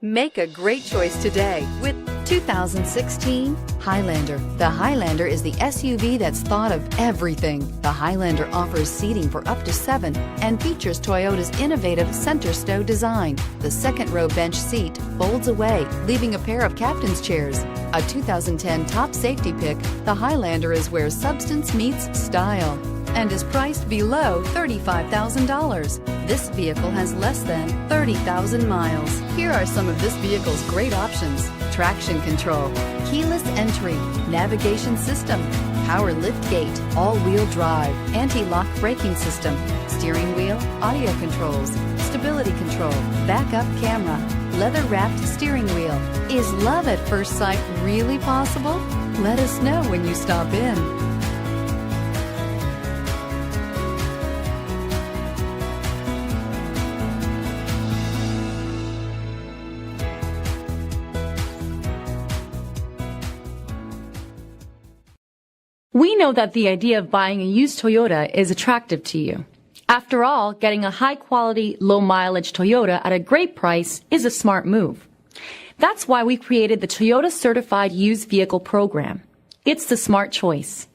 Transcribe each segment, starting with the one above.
Make a great choice today with 2016 Highlander. The Highlander is the SUV that's thought of everything. The Highlander offers seating for up to 7 and features Toyota's innovative center stow design. The second row bench seat folds away, leaving a pair of captain's chairs. A 2010 top safety pick, the Highlander is where substance meets style and is priced below $35,000. This vehicle has less than 30,000 miles. Here are some of this vehicle's great options: traction control, keyless entry, navigation system, power liftgate, all-wheel drive, anti-lock braking system, steering wheel audio controls, stability control, backup camera, leather-wrapped steering wheel. Is love at first sight really possible? Let us know when you stop in. We know that the idea of buying a used Toyota is attractive to you. After all, getting a high-quality, low-mileage Toyota at a great price is a smart move. That's why we created the Toyota Certified Used Vehicle Program. It's the smart choice.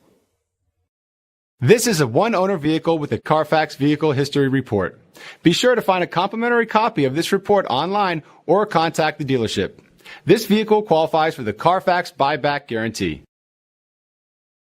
This is a one-owner vehicle with a Carfax Vehicle History Report. Be sure to find a complimentary copy of this report online or contact the dealership. This vehicle qualifies for the Carfax Buyback Guarantee.